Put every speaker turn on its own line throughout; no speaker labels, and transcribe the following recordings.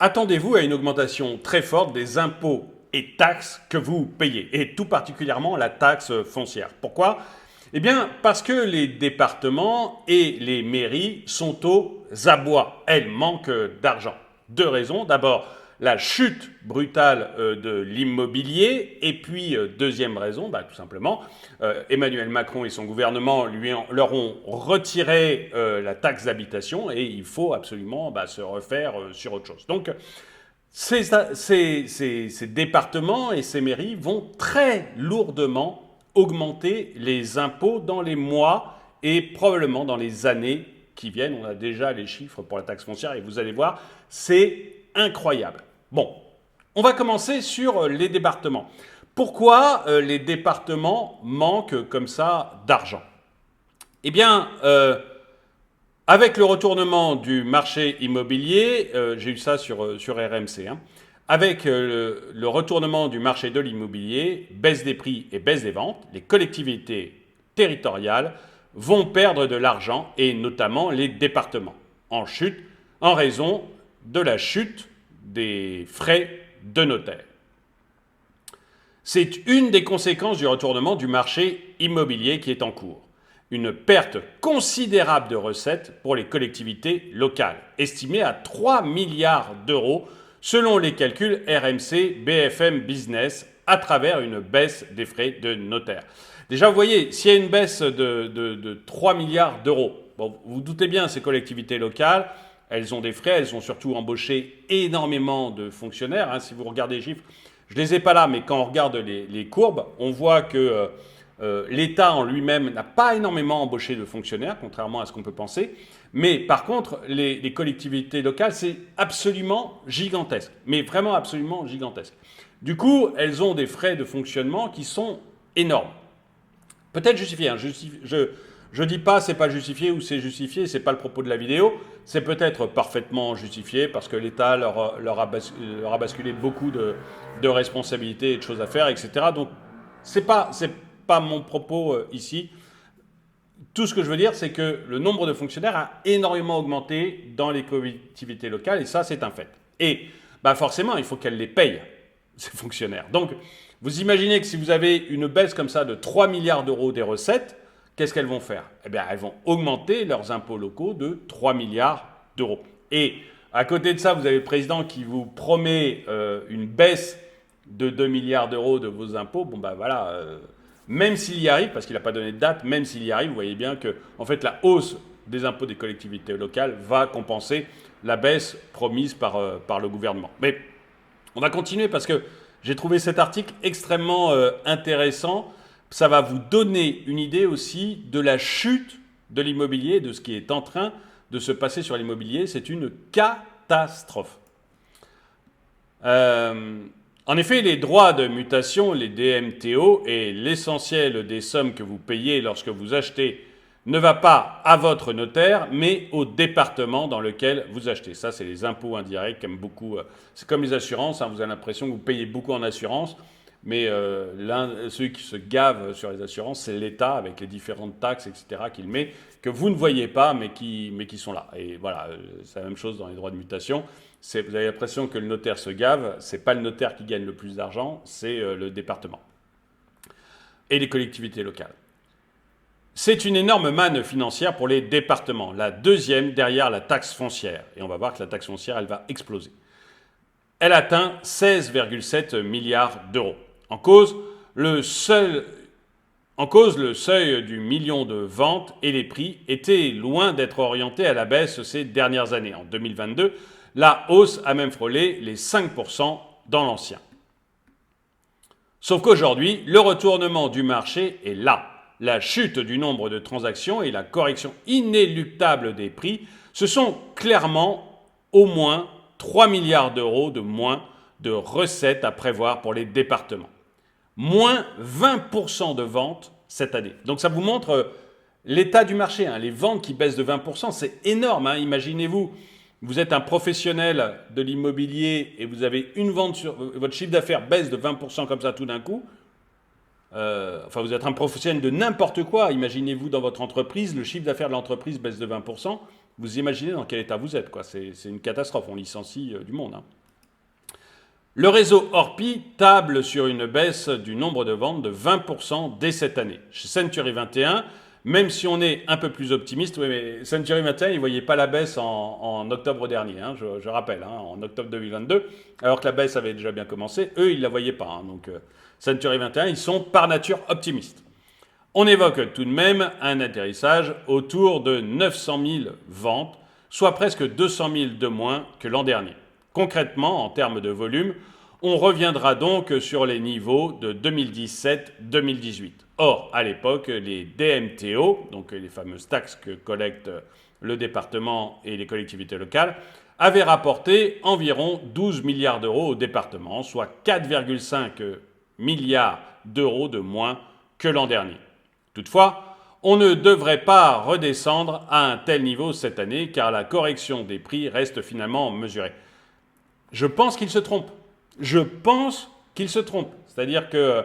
attendez-vous à une augmentation très forte des impôts et taxes que vous payez, et tout particulièrement la taxe foncière. Pourquoi ? Eh bien, parce que les départements et les mairies sont aux abois. Elles manquent d'argent. Deux raisons. D'abord, la chute brutale de l'immobilier. Et puis, deuxième raison, tout simplement, Emmanuel Macron et son gouvernement leur ont retiré la taxe d'habitation et il faut absolument se refaire sur autre chose. Donc, ces départements et ces mairies vont très lourdement augmenter les impôts dans les mois et probablement dans les années qui viennent. On a déjà les chiffres pour la taxe foncière et vous allez voir, c'est incroyable. Bon, on va commencer sur les départements. Pourquoi les départements manquent comme ça d'argent ? Eh bien, avec le retournement du marché immobilier, j'ai eu ça sur RMC, avec le retournement du marché de l'immobilier, baisse des prix et baisse des ventes, les collectivités territoriales vont perdre de l'argent, et notamment les départements, en chute, en raison de la chute des frais de notaire. C'est une des conséquences du retournement du marché immobilier qui est en cours. Une perte considérable de recettes pour les collectivités locales, estimée à 3 milliards d'euros selon les calculs RMC BFM Business, à travers une baisse des frais de notaire. Déjà, vous voyez, s'il y a une baisse de 3 milliards d'euros, bon, vous vous doutez bien, ces collectivités locales, elles ont des frais, elles ont surtout embauché énormément de fonctionnaires. Si vous regardez les chiffres, je ne les ai pas là, mais quand on regarde les courbes, on voit que l'État en lui-même n'a pas énormément embauché de fonctionnaires, contrairement à ce qu'on peut penser. Mais par contre, les collectivités locales, c'est absolument gigantesque. Mais vraiment absolument gigantesque. Du coup, elles ont des frais de fonctionnement qui sont énormes. Peut-être justifiés. Je ne dis pas c'est pas justifié ou c'est justifié, c'est pas le propos de la vidéo. C'est peut-être parfaitement justifié parce que l'État leur a basculé beaucoup de responsabilités et de choses à faire, etc. Donc, c'est pas mon propos ici. Tout ce que je veux dire, c'est que le nombre de fonctionnaires a énormément augmenté dans les collectivités locales, et ça, c'est un fait. Et forcément, il faut qu'elles les payent, ces fonctionnaires. Donc, vous imaginez que si vous avez une baisse comme ça de 3 milliards d'euros des recettes, qu'est-ce qu'elles vont faire ? Eh bien, elles vont augmenter leurs impôts locaux de 3 milliards d'euros. Et à côté de ça, vous avez le président qui vous promet une baisse de 2 milliards d'euros de vos impôts. Même s'il y arrive, parce qu'il n'a pas donné de date, même s'il y arrive, vous voyez bien que en fait, la hausse des impôts des collectivités locales va compenser la baisse promise par le gouvernement. Mais on va continuer parce que j'ai trouvé cet article extrêmement intéressant. Ça va vous donner une idée aussi de la chute de l'immobilier, de ce qui est en train de se passer sur l'immobilier. C'est une catastrophe. En effet, les droits de mutation, les DMTO, et l'essentiel des sommes que vous payez lorsque vous achetez ne va pas à votre notaire, mais au département dans lequel vous achetez. Ça, c'est les impôts indirects, comme beaucoup. C'est comme les assurances, vous avez l'impression que vous payez beaucoup en assurance, mais ceux qui se gavent sur les assurances, c'est l'État avec les différentes taxes, etc., qu'il met, que vous ne voyez pas, mais qui sont là. Et voilà, c'est la même chose dans les droits de mutation. Vous avez l'impression que le notaire se gave, ce n'est pas le notaire qui gagne le plus d'argent, c'est le département et les collectivités locales. C'est une énorme manne financière pour les départements, la deuxième derrière la taxe foncière. Et on va voir que la taxe foncière, elle va exploser. Elle atteint 16,7 milliards d'euros. En cause, le seuil du million de ventes et les prix étaient loin d'être orientés à la baisse ces dernières années. En 2022, la hausse a même frôlé les 5% dans l'ancien. Sauf qu'aujourd'hui, le retournement du marché est là. La chute du nombre de transactions et la correction inéluctable des prix, ce sont clairement au moins 3 milliards d'euros de moins de recettes à prévoir pour les départements. Moins 20% de ventes cette année. Donc ça vous montre l'état du marché. Les ventes qui baissent de 20%, c'est énorme. Imaginez-vous, vous êtes un professionnel de l'immobilier et vous avez une vente sur votre chiffre d'affaires baisse de 20% comme ça tout d'un coup. Vous êtes un professionnel de n'importe quoi. Imaginez-vous dans votre entreprise, le chiffre d'affaires de l'entreprise baisse de 20%. vous imaginez dans quel état vous êtes, quoi. C'est une catastrophe, on licencie du monde, hein. Le réseau Orpi table sur une baisse du nombre de ventes de 20% dès cette année. Chez Century 21, même si on est un peu plus optimiste, oui, mais Century 21, ils ne voyaient pas la baisse en octobre dernier, hein, je rappelle, hein, en octobre 2022, alors que la baisse avait déjà bien commencé, eux, ils ne la voyaient pas. Hein, donc Century 21, ils sont par nature optimistes. On évoque tout de même un atterrissage autour de 900 000 ventes, soit presque 200 000 de moins que l'an dernier. Concrètement, en termes de volume, on reviendra donc sur les niveaux de 2017-2018. Or, à l'époque, les DMTO, donc les fameuses taxes que collectent le département et les collectivités locales, avaient rapporté environ 12 milliards d'euros au département, soit 4,5 milliards d'euros de moins que l'an dernier. Toutefois, on ne devrait pas redescendre à un tel niveau cette année car la correction des prix reste finalement mesurée. Je pense qu'il se trompe. Je pense qu'il se trompe. C'est-à-dire que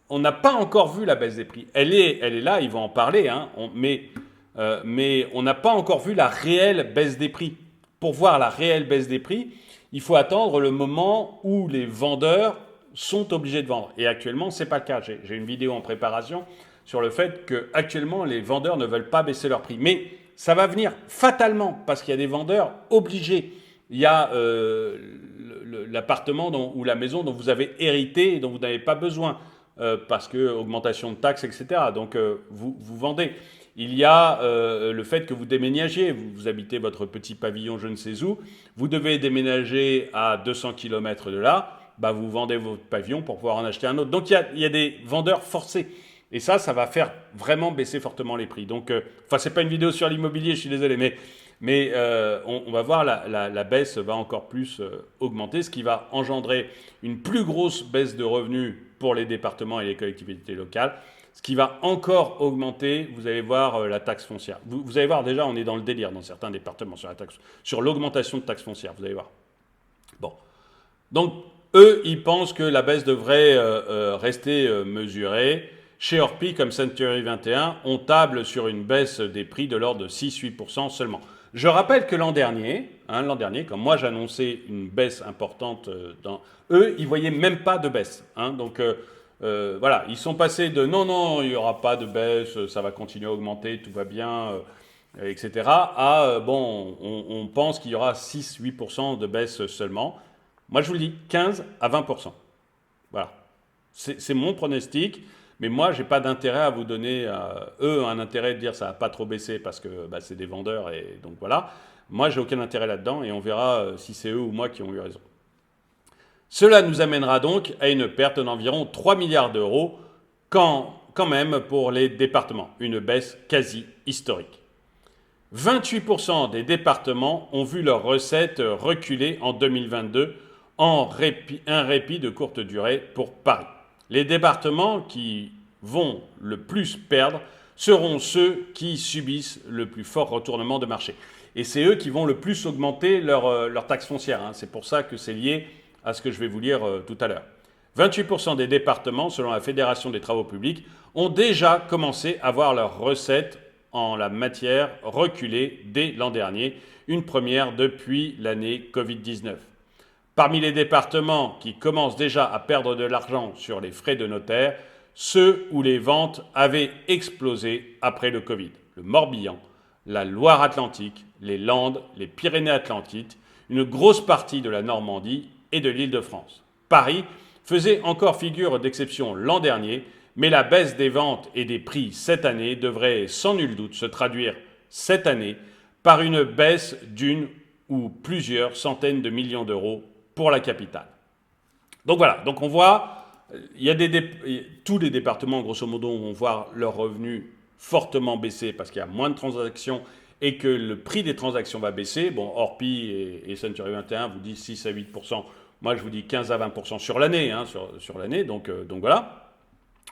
on n'a pas encore vu la baisse des prix. Elle est là, ils vont en parler, hein, mais on n'a pas encore vu la réelle baisse des prix. Pour voir la réelle baisse des prix, il faut attendre le moment où les vendeurs sont obligés de vendre. Et actuellement, ce n'est pas le cas. J'ai une vidéo en préparation sur le fait qu'actuellement, les vendeurs ne veulent pas baisser leurs prix. Mais ça va venir fatalement parce qu'il y a des vendeurs obligés. Il y a l'appartement ou la maison dont vous avez hérité et dont vous n'avez pas besoin parce que augmentation de taxes, etc. Donc vous vendez. Il y a le fait que vous déménagiez, vous habitez votre petit pavillon je ne sais où, vous devez déménager à 200 km de là, bah vous vendez votre pavillon pour pouvoir en acheter un autre. Donc il y a des vendeurs forcés. Et ça va faire vraiment baisser fortement les prix. Donc, c'est pas une vidéo sur l'immobilier, je suis désolé, mais on va voir la baisse va encore plus augmenter, ce qui va engendrer une plus grosse baisse de revenus pour les départements et les collectivités locales, ce qui va encore augmenter, vous allez voir, la taxe foncière. Vous allez voir, déjà, on est dans le délire dans certains départements sur l'augmentation de taxes foncières, vous allez voir. Bon. Donc, eux, ils pensent que la baisse devrait rester mesurée. Chez Orpi, comme Century 21, on table sur une baisse des prix de l'ordre de 6-8% seulement. Je rappelle que l'an dernier, quand moi j'annonçais une baisse importante, eux, ils ne voyaient même pas de baisse. Hein, donc voilà, ils sont passés de non, il n'y aura pas de baisse, ça va continuer à augmenter, tout va bien, etc. à on pense qu'il y aura 6-8% de baisse seulement. Moi je vous le dis, 15 à 20%. Voilà, c'est mon pronostic. Mais moi, je n'ai pas d'intérêt à vous donner, eux, un intérêt de dire ça n'a pas trop baissé parce que c'est des vendeurs et donc voilà. Moi, j'ai aucun intérêt là-dedans et on verra si c'est eux ou moi qui ont eu raison. Cela nous amènera donc à une perte d'environ 3 milliards d'euros quand même pour les départements, une baisse quasi historique. 28% des départements ont vu leurs recettes reculer en 2022 un répit de courte durée pour Paris. Les départements qui vont le plus perdre seront ceux qui subissent le plus fort retournement de marché. Et c'est eux qui vont le plus augmenter leur taxe foncière. Hein. C'est pour ça que c'est lié à ce que je vais vous lire tout à l'heure. 28% des départements, selon la Fédération des travaux publics, ont déjà commencé à voir leurs recettes en la matière reculer dès l'an dernier, une première depuis l'année Covid-19. Parmi les départements qui commencent déjà à perdre de l'argent sur les frais de notaire, ceux où les ventes avaient explosé après le Covid. Le Morbihan, la Loire-Atlantique, les Landes, les Pyrénées-Atlantiques, une grosse partie de la Normandie et de l'Île-de-France. Paris faisait encore figure d'exception l'an dernier, mais la baisse des ventes et des prix cette année devrait sans nul doute se traduire cette année par une baisse d'une ou plusieurs centaines de millions d'euros pour la capitale. Donc voilà, donc on voit, tous les départements, grosso modo, vont voir leurs revenus fortement baisser parce qu'il y a moins de transactions et que le prix des transactions va baisser. Bon, Orpi et Century 21 vous disent 6 à 8%. Moi, je vous dis 15 à 20% sur l'année. Hein, sur l'année. Donc voilà.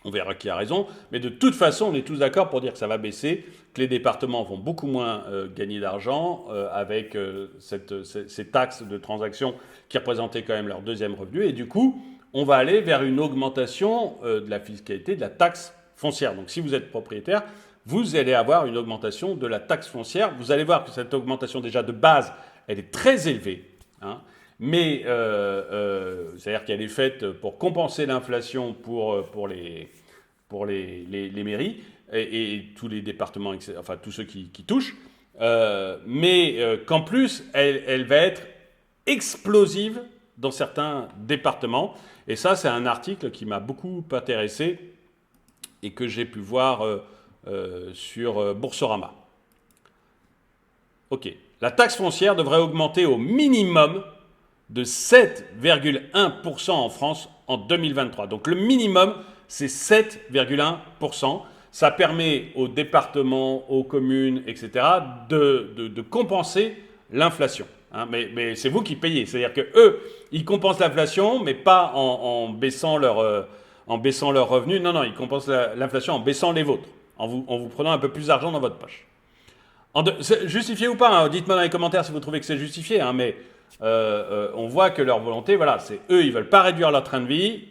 On verra qui a raison. Mais de toute façon, on est tous d'accord pour dire que ça va baisser, que les départements vont beaucoup moins gagner d'argent avec ces taxes de transactions qui représentaient quand même leur deuxième revenu. Et du coup, on va aller vers une augmentation de la fiscalité, de la taxe foncière. Donc si vous êtes propriétaire, vous allez avoir une augmentation de la taxe foncière. Vous allez voir que cette augmentation déjà de base, elle est très élevée, hein, mais c'est-à-dire qu'elle est faite pour compenser l'inflation pour les mairies et tous les départements, enfin tous ceux qui touchent, mais qu'en plus, elle va être explosive dans certains départements. Et ça, c'est un article qui m'a beaucoup intéressé et que j'ai pu voir sur Boursorama. Ok. La taxe foncière devrait augmenter au minimum de 7,1% en France en 2023. Donc le minimum, c'est 7,1%. Ça permet aux départements, aux communes, etc., de compenser l'inflation. Hein, mais c'est vous qui payez. C'est-à-dire qu'eux, ils compensent l'inflation, mais pas en baissant leur revenus. Non, ils compensent l'inflation en baissant les vôtres, en vous prenant un peu plus d'argent dans votre poche. Justifié ou pas, hein, dites-moi dans les commentaires si vous trouvez que c'est justifié, hein, mais on voit que leur volonté, voilà, c'est eux, ils veulent pas réduire leur train de vie.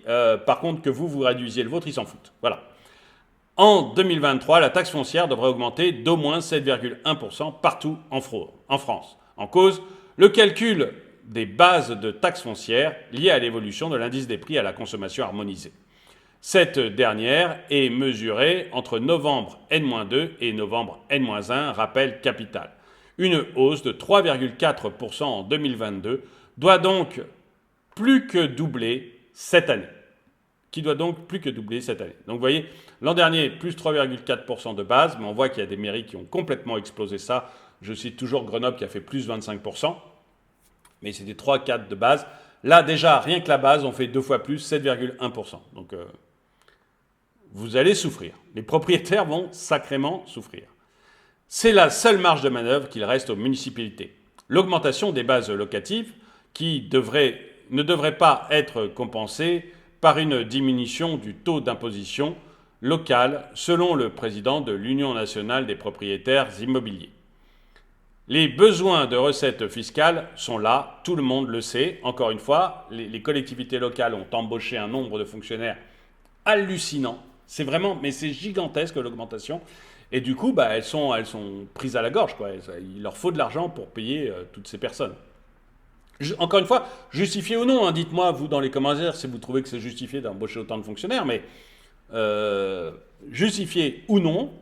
Par contre, que vous réduisiez le vôtre, ils s'en foutent. Voilà. En 2023, la taxe foncière devrait augmenter d'au moins 7,1% partout en France. En cause, le calcul des bases de taxes foncières liées à l'évolution de l'indice des prix à la consommation harmonisée. Cette dernière est mesurée entre novembre N-2 et novembre N-1, rappel capital. Une hausse de 3,4% en 2022 doit donc plus que doubler cette année. Donc vous voyez, l'an dernier, plus 3,4% de base, mais on voit qu'il y a des mairies qui ont complètement explosé ça. Je cite toujours Grenoble qui a fait plus 25%, mais c'était 3,4% de base. Là, déjà, rien que la base, on fait 2 fois plus, 7,1%. Donc, vous allez souffrir. Les propriétaires vont sacrément souffrir. C'est la seule marge de manœuvre qu'il reste aux municipalités. L'augmentation des bases locatives, qui ne devrait pas être compensée par une diminution du taux d'imposition locale, selon le président de l'Union nationale des propriétaires immobiliers. Les besoins de recettes fiscales sont là, tout le monde le sait. Encore une fois, les collectivités locales ont embauché un nombre de fonctionnaires hallucinant. C'est vraiment, mais c'est gigantesque l'augmentation. Et du coup, elles sont prises à la gorge, quoi. Il leur faut de l'argent pour payer toutes ces personnes. Encore une fois, justifié ou non, hein, dites-moi, vous, dans les commentaires, si vous trouvez que c'est justifié d'embaucher autant de fonctionnaires, mais justifié ou non,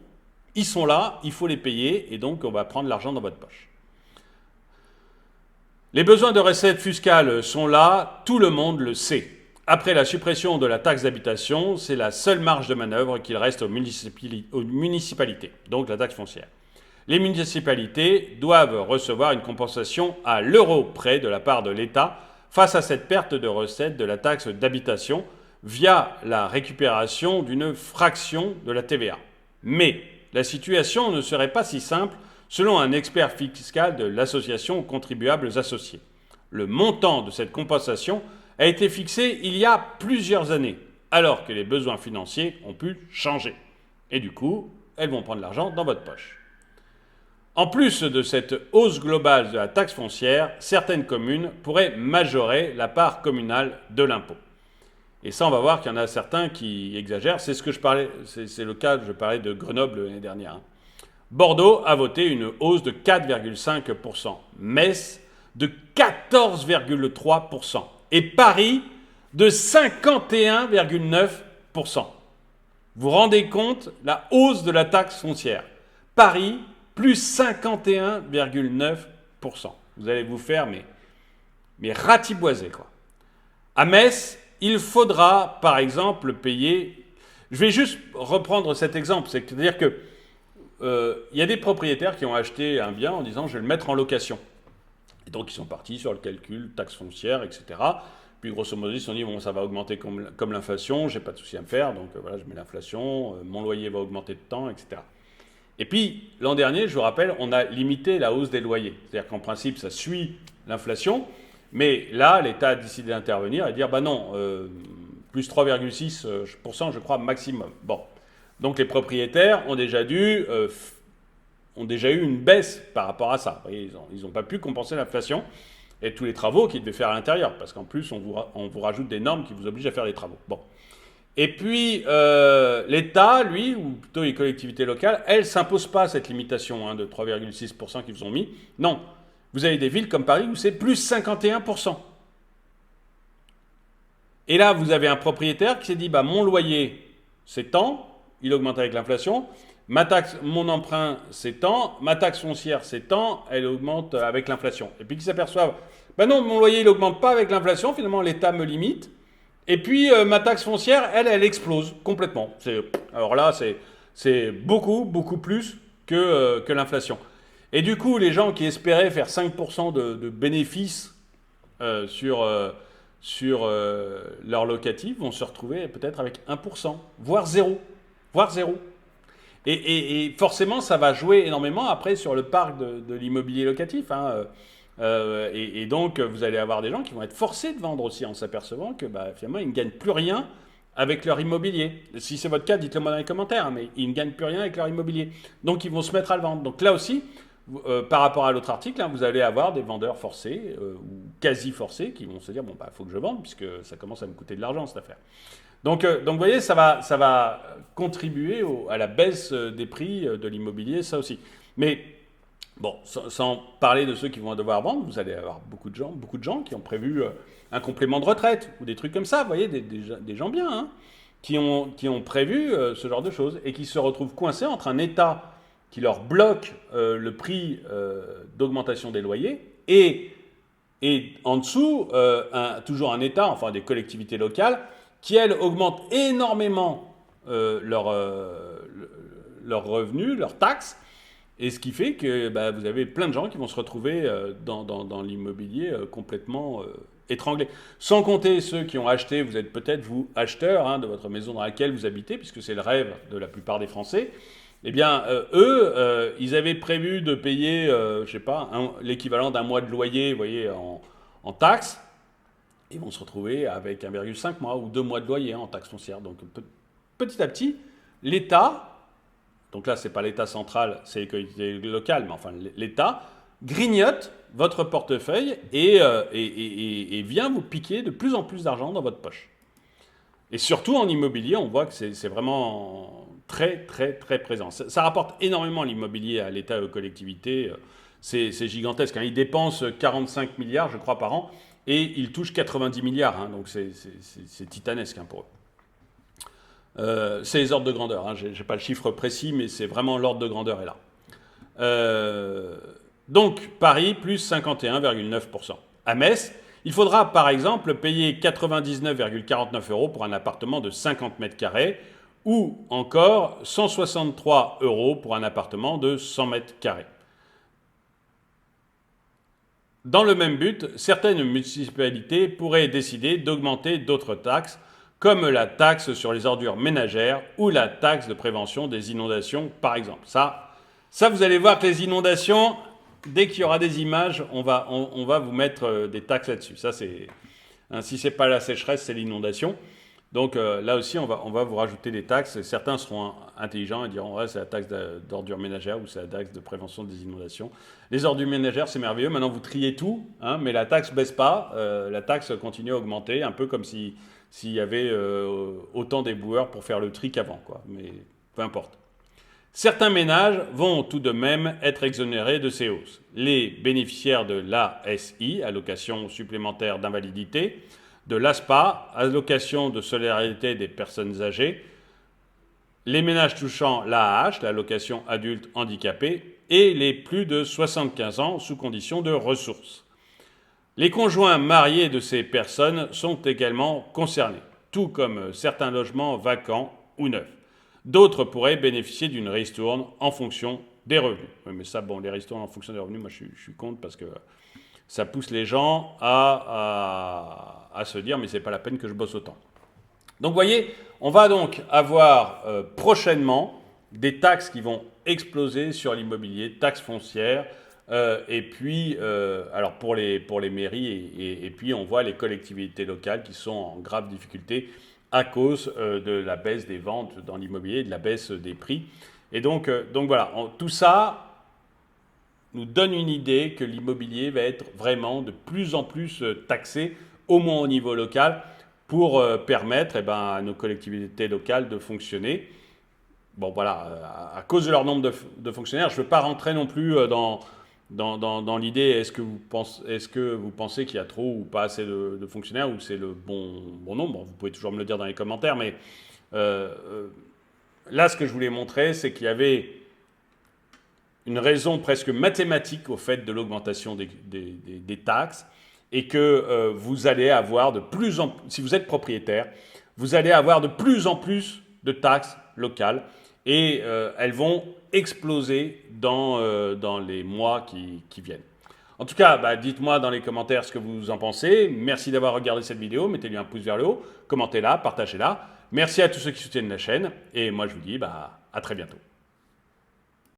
ils sont là, il faut les payer, et donc on va prendre l'argent dans votre poche. Les besoins de recettes fiscales sont là, tout le monde le sait. Après la suppression de la taxe d'habitation, c'est la seule marge de manœuvre qu'il reste aux municipalités, donc la taxe foncière. Les municipalités doivent recevoir une compensation à l'euro près de la part de l'État face à cette perte de recettes de la taxe d'habitation via la récupération d'une fraction de la TVA. Mais la situation ne serait pas si simple selon un expert fiscal de l'association Contribuables Associés. Le montant de cette compensation a été fixé il y a plusieurs années, alors que les besoins financiers ont pu changer. Et du coup, elles vont prendre l'argent dans votre poche. En plus de cette hausse globale de la taxe foncière, certaines communes pourraient majorer la part communale de l'impôt. Et ça, on va voir qu'il y en a certains qui exagèrent. C'est le cas, je parlais de Grenoble l'année dernière. Bordeaux a voté une hausse de 4,5%. Metz de 14,3%. Et Paris de 51,9%. Vous vous rendez compte la hausse de la taxe foncière. Paris, plus 51,9%. Vous allez vous faire mais ratiboiser, quoi. À Metz, il faudra, par exemple, payer... Je vais juste reprendre cet exemple. C'est-à-dire que y a des propriétaires qui ont acheté un bien en disant « je vais le mettre en location ». Et donc, ils sont partis sur le calcul, taxe foncière, etc. Puis, grosso modo, ils se sont dit, bon, ça va augmenter comme l'inflation, j'ai pas de souci à me faire, donc voilà, je mets l'inflation, mon loyer va augmenter de temps, etc. Et puis, l'an dernier, je vous rappelle, on a limité la hausse des loyers. C'est-à-dire qu'en principe, ça suit l'inflation, mais là, l'État a décidé d'intervenir et de dire, bah non, plus 3,6%, je crois, maximum. Bon. Donc, les propriétaires ont déjà eu une baisse par rapport à ça. Vous voyez, ils n'ont pas pu compenser l'inflation et tous les travaux qu'ils devaient faire à l'intérieur, parce qu'en plus, on vous rajoute des normes qui vous obligent à faire des travaux. Bon. Et puis, l'État, lui, ou plutôt les collectivités locales, elles ne s'imposent pas cette limitation de 3,6% qu'ils vous ont mis. Non. Vous avez des villes comme Paris où c'est plus 51%. Et là, vous avez un propriétaire qui s'est dit, bah, mon loyer, c'est tant, il augmente avec l'inflation. Mon emprunt, c'est tant. Ma taxe foncière, c'est tant, elle augmente avec l'inflation. Et puis qu'ils s'aperçoivent, bah non, mon loyer, il n'augmente pas avec l'inflation, finalement, l'État me limite. Et puis, ma taxe foncière, elle explose complètement. Alors là, c'est beaucoup, beaucoup plus que l'inflation. Et du coup, les gens qui espéraient faire 5% de bénéfices sur leur locatif vont se retrouver peut-être avec 1%, voire zéro. Voire zéro. Et forcément, ça va jouer énormément après sur le parc de l'immobilier locatif. Et donc, vous allez avoir des gens qui vont être forcés de vendre aussi en s'apercevant que finalement, ils ne gagnent plus rien avec leur immobilier. Si c'est votre cas, dites-le moi dans les commentaires, mais ils ne gagnent plus rien avec leur immobilier. Donc, ils vont se mettre à le vendre. Donc là aussi, par rapport à l'autre article, vous allez avoir des vendeurs forcés ou quasi forcés qui vont se dire, bon, faut que je vende puisque ça commence à me coûter de l'argent cette affaire. Donc vous voyez, ça va contribuer à la baisse des prix de l'immobilier, ça aussi. Mais bon, sans parler de ceux qui vont devoir vendre, vous allez avoir beaucoup de gens qui ont prévu un complément de retraite ou des trucs comme ça, vous voyez, des gens bien, qui ont prévu ce genre de choses et qui se retrouvent coincés entre un État qui leur bloque le prix d'augmentation des loyers et en dessous, toujours un État, enfin des collectivités locales, qui, elles, augmentent énormément leurs revenus, leurs taxes, et ce qui fait que vous avez plein de gens qui vont se retrouver dans l'immobilier complètement étranglés. Sans compter ceux qui ont acheté, vous êtes peut-être vous acheteur de votre maison dans laquelle vous habitez, puisque c'est le rêve de la plupart des Français. Eh bien, eux, ils avaient prévu de payer, je sais pas, l'équivalent d'un mois de loyer, vous voyez, en taxes. Ils vont se retrouver avec 1,5 mois ou 2 mois de loyer en taxe foncière. Donc petit à petit, l'État, donc là c'est pas l'État central, c'est les collectivités locales, mais enfin l'État, grignote votre portefeuille et vient vous piquer de plus en plus d'argent dans votre poche. Et surtout en immobilier, on voit que c'est vraiment très très très présent. Ça rapporte énormément l'immobilier à l'État et aux collectivités. C'est gigantesque. Ils dépensent 45 milliards, je crois, par an. Et ils touchent 90 milliards, donc c'est titanesque pour eux. C'est les ordres de grandeur, je n'ai pas le chiffre précis, mais c'est vraiment l'ordre de grandeur est là. Donc Paris, plus 51,9%. À Metz, il faudra par exemple payer 99,49 € pour un appartement de 50 mètres carrés, ou encore 163 € pour un appartement de 100 mètres carrés. Dans le même but, certaines municipalités pourraient décider d'augmenter d'autres taxes, comme la taxe sur les ordures ménagères ou la taxe de prévention des inondations, par exemple. Ça vous allez voir que les inondations, dès qu'il y aura des images, on va vous mettre des taxes là-dessus. Ça, si ce n'est pas la sécheresse, c'est l'inondation. Donc là aussi, on va vous rajouter des taxes. Certains seront intelligents et diront c'est la taxe d'ordures ménagères ou c'est la taxe de prévention des inondations. Les ordures ménagères, c'est merveilleux. Maintenant, vous triez tout, mais la taxe ne baisse pas. La taxe continue à augmenter, un peu comme s'il y avait autant d'éboueurs pour faire le tri qu'avant, mais peu importe. Certains ménages vont tout de même être exonérés de ces hausses. Les bénéficiaires de l'ASI, allocation supplémentaire d'invalidité, de l'ASPA, allocation de solidarité des personnes âgées, les ménages touchant l'AAH, l'allocation adulte handicapé, et les plus de 75 ans sous condition de ressources. Les conjoints mariés de ces personnes sont également concernés, tout comme certains logements vacants ou neufs. D'autres pourraient bénéficier d'une ristourne en fonction des revenus. Oui, mais ça, les ristournes en fonction des revenus, moi je suis contre parce que ça pousse les gens à se dire mais c'est pas la peine que je bosse autant. Donc vous voyez, on va donc avoir prochainement des taxes qui vont exploser sur l'immobilier, taxes foncières, et puis alors pour les mairies et puis on voit les collectivités locales qui sont en grave difficulté à cause de la baisse des ventes dans l'immobilier, de la baisse des prix. Et donc voilà, tout ça nous donne une idée que l'immobilier va être vraiment de plus en plus taxé, au moins au niveau local. pour permettre à nos collectivités locales de fonctionner. Bon voilà, à cause de leur nombre de fonctionnaires, je ne veux pas rentrer non plus dans l'idée, est-ce que vous pensez qu'il y a trop ou pas assez de fonctionnaires, ou c'est le bon nombre? Bon, vous pouvez toujours me le dire dans les commentaires, mais là, ce que je voulais montrer, c'est qu'il y avait une raison presque mathématique au fait de l'augmentation des taxes, et que vous allez avoir si vous êtes propriétaire, vous allez avoir de plus en plus de taxes locales, et elles vont exploser dans les mois qui viennent. En tout cas, dites-moi dans les commentaires ce que vous en pensez. Merci d'avoir regardé cette vidéo. Mettez-lui un pouce vers le haut, commentez-la, partagez-la. Merci à tous ceux qui soutiennent la chaîne. Et moi, je vous dis à très bientôt.